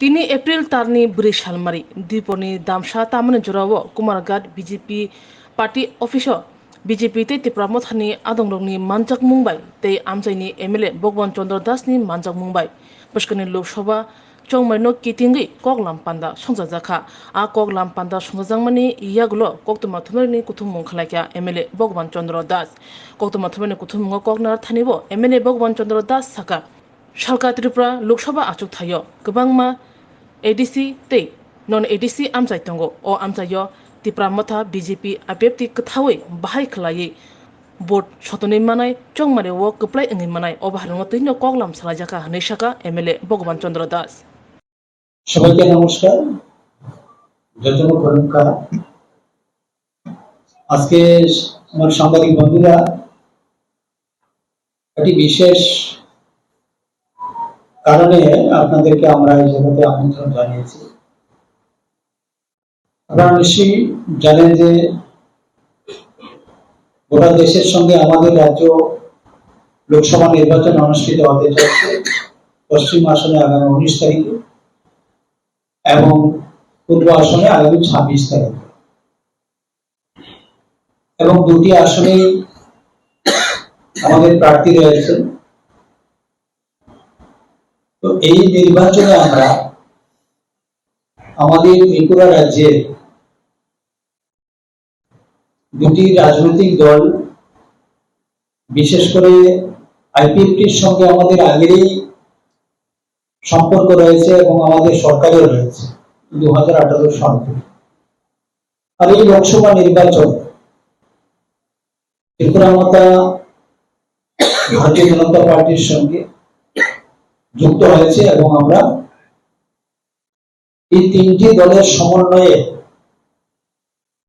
3 April तारनी ब्रै सालमारि दिपनि दामसा तामने जोराव Kumarghat BJP party office BJP ते त्रिपुरा मथानि आदंगनि मानजाक मुंबाई ते आमजाइनि एमएलए भगवान चंद्र दास नि मानजाक मुंबाई पस्कनि लोकसभा चौमाइनो किटिंगि कगलाम पांदा संजाजाखा आ कगलाम पांदा संजाजांमानि इयागुलो कक्तमा थुमरनि कुथुम खलाइका एमएलए भगवान चंद्र दास कक्तमा थुमरनि कुथुम कगनार थानिबो एमएलए भगवान चंद्र दास साका सालका त्रिपुरा लोकसभा आचुक थायो गोबांमा एडीसी ते नन एडीसी आमजाय दंगो अ आमजायो त्रिपुरा मथा बीजेपी आपेपति कथावै बाहाय खलायै भोट सतनै मानाय चंमारे वो कप्लाय अंगै मानाय अबाहारंग तैनो कगलाम सालाजाका हनैसाका एमएलए भगवान चंद्र दास সবাইকে নমস্কার। জয়জনক কর্মকার আজকে আমার সাংবাদিক বন্ধুরা একটি বিশেষ কারণে আপনাদেরকে আমরা এই জায়গাতে আমন্ত্রণ জানিয়েছি। আপনারা নিশ্চয়ই জানেন যে গোটা দেশের সঙ্গে আমাদের রাজ্য লোকসভা নির্বাচন অনুষ্ঠিত হতে যাচ্ছে পশ্চিম আসনে আগামী 19 তারিখে এবং পূর্ব আসনে আগামী 26 তারিখে এবং দুটি আসনে আমাদের প্রার্থী রয়েছে। তো এই নির্বাচনে আমরা আমাদের ত্রিপুরা রাজ্যে দুটি রাজনৈতিক দল বিশেষ করে আইপিএফটির সঙ্গে আমাদের আগেরই সম্পর্ক রয়েছে এবং আমাদের সরকারও রয়েছে 2018 সাল থেকে। আর এই লোকসভা নির্বাচন ত্রিপুরা মাতা ভারতীয় জনতা পার্টির সঙ্গে যুক্ত হয়েছে এবং আমরা এই তিনটি দলের সমন্বয়ে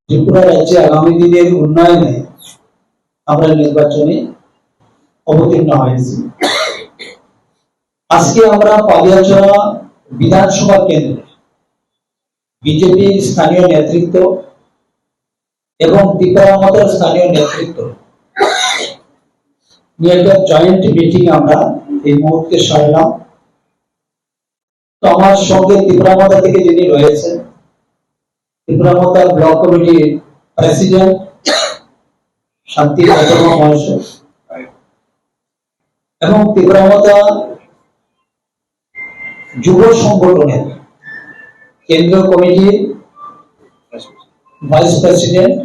ত্রিপুরা রাজ্যে আগামী দিনের উন্নয়নে আমরা নির্বাচনে অবতীর্ণ হয়েছি। আজকে আমরা পালিয়াচড়া বিধানসভা কেন্দ্রে বিজেপির স্থানীয় নেতৃত্ব এবং ত্রিপুরা মাতার স্থানীয় নেতৃত্ব নিয়ে একটা জয়েন্ট মিটিং আমরা এই মুহূর্তে সারলাম। তো আমার সঙ্গে ত্রিপুরা মাতা থেকে যিনি রয়েছেন ত্রিপুরা মাতা ব্লক কমিটির প্রেসিডেন্ট শান্তি বর্মা মহাশয় এবং ত্রিপুরা মাতা যুব সংগঠনের কেন্দ্রীয় কমিটির ভাইস প্রেসিডেন্ট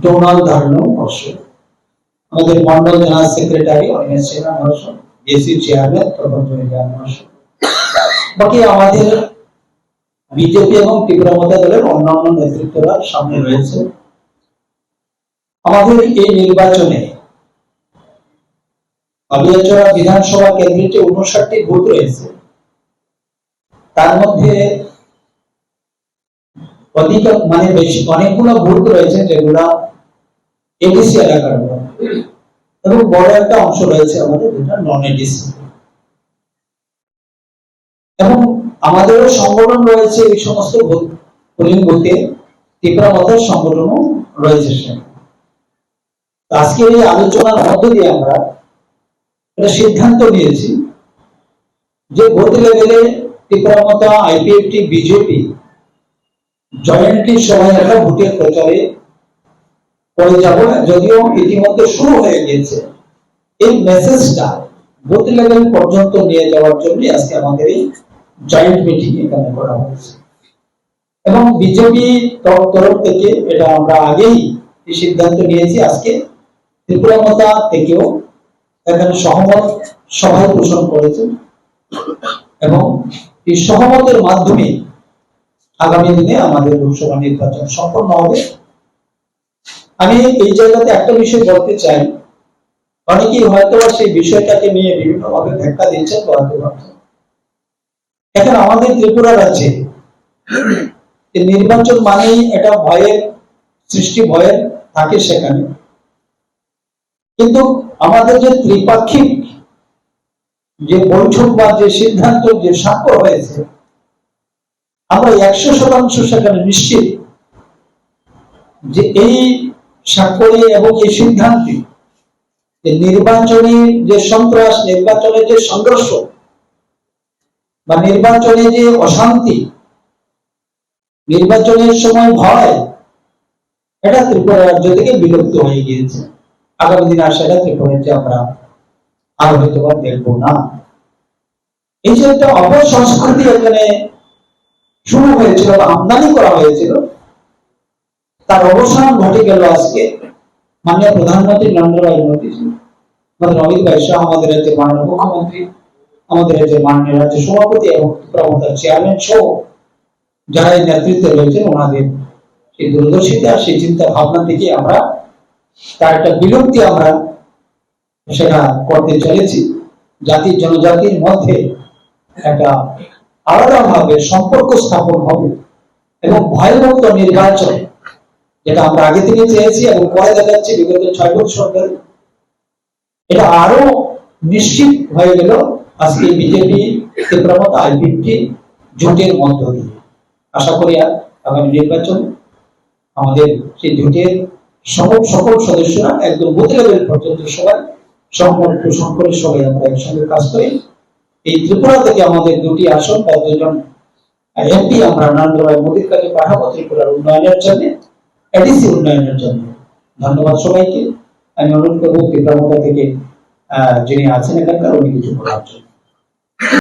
ডোনাল্ড ধারণ মহাশয়, আমাদের মন্ডল জেনারেল সেক্রেটারি অনিমেষ সিনহা মহাশয়, জেসি চেয়ারম্যান তপনজয় মহাশয়, বাকি আমাদের বিজেপি এবং ত্রিপুরা মাতা দলের অন্যান্য নেতৃত্বরা সামনে রয়েছে। আমাদের এই নির্বাচনে পালিয়াচড়া বিধানসভা কেন্দ্রে 59টি বুথ রয়েছে, তার মধ্যে অনেকগুলো বুথ রয়েছে যেগুলা এডিসি এলাকার এবং বড় একটা অংশ রয়েছে আমাদের যেটা নন এডিসি এবং আমাদেরও সংগঠন রয়েছে এই সমস্ত পোলিং বুথে, ত্রিপুরা মাতার সংগঠনও রয়েছে। আজকে এই আলোচনার মধ্য দিয়ে আমরা একটা সিদ্ধান্ত নিয়েছি যে বুথ লেভেলে ত্রিপুরা মাতা আইপিএফটি বিজেপি জয়েন্টলি সবাই একটা ভোটের প্রচারে করে যাব, যদিও ইতিমধ্যে শুরু হয়ে গিয়েছে। এই মেসেজটা বুথ লেভেল পর্যন্ত নিয়ে যাওয়ার জন্য আজকে আমাদের এই জয়েন্ট মিটিং এখানে করা হয়েছে এবং বিজেপি তরফ থেকে এটা আমরা আগেই এই সিদ্ধান্ত নিয়েছি। আজকে ত্রিপুরা মাতা থেকেও এখানে সহমত সভায় পোষণ করেছে এবং এই সহমতের মাধ্যমে আগামী দিনে আমাদের লোকসভা নির্বাচন সম্পন্ন হবে। আমি এই জায়গাতে একটা বিষয় বলতে চাই, অনেকেই হয়তো সেই বিষয়টাকে নিয়ে বিভিন্নভাবে ব্যাখ্যা দিচ্ছেন বলতে পারছেন। এখন আমাদের ত্রিপুরা রাজ্যে নির্বাচন মানেই এটা ভয়ের সৃষ্টি, ভয়ের থাকে সেখানে, কিন্তু আমাদের যে ত্রিপাক্ষিক যে বৈঠক বা যে সিদ্ধান্ত যে স্বাক্ষর হয়েছে আমরা 100% সেখানে নিশ্চিত যে এই স্বাক্ষরে এবং এই সিদ্ধান্তে নির্বাচনী যে সন্ত্রাস, নির্বাচনের যে সংঘর্ষ বা নির্বাচনে যে অশান্তি, নির্বাচনের সময় ভয়, এটা ত্রিপুরা রাজ্য থেকে বিলুপ্ত হয়ে গিয়েছে। আগামী দিনে আর সেটা ত্রিপুরাতে আমরা আর হয়তো দেখবো না। এই যে একটা অপসংস্কৃতি এখানে শুরু হয়েছিল বা আমদানি করা হয়েছিল, তার অবসান ঘটে গেল আজকে মাননীয় প্রধানমন্ত্রী নরেন্দ্র ভাই মোদী, আমাদের অমিত ভাই শাহ, আমাদের রাজ্যের মাননীয় মুখ্যমন্ত্রী, আমাদের রাজ্যের মাননীয় রাজ্য সভাপতি এবং ত্রিপুরা চেয়ারম্যান সহ যারা এই নেতৃত্বে রয়েছেন, ওনাদের সেই দূরদর্শিতা, সেই চিন্তা ভাবনা থেকে আমরা তার একটা বিলুপ্তি আমরা সেটা করতে চলেছি। জাতি জনজাতির মধ্যে একটা আলাদা ভাবে সম্পর্ক স্থাপন হবে এবং ভয়মুক্ত নির্বাচন, যেটা আমরা আগে থেকে চেয়েছি এবং পরে দেখাচ্ছি বিগত 6 বছর ধরে, এটা আরো নিশ্চিত হয়ে গেল আজকে বিজেপি ত্রিপুরা আইপিএফটি জোটের মধ্য দিয়ে। আশা করি আগামী নির্বাচন আমাদের সেই জোটের সকল সদস্যরা একদম বুথ লেভেল পর্যন্ত সবাই সম্পর্ক করে সবাই আমরা একসঙ্গে কাজ করি। এই ত্রিপুরা থেকে আমাদের 2টি আসন বা 2জন এমপি আমরা নরেন্দ্র ভাই মোদীর কাছে পাঠাবো ত্রিপুরার উন্নয়নের জন্য, এডিসি উন্নয়নের জন্য। ধন্যবাদ সবাইকে। আমি অনুরোধ করবো ত্রিপুরা থেকে যিনি আছেন এখানকার উনি কিছু বলার জন্য।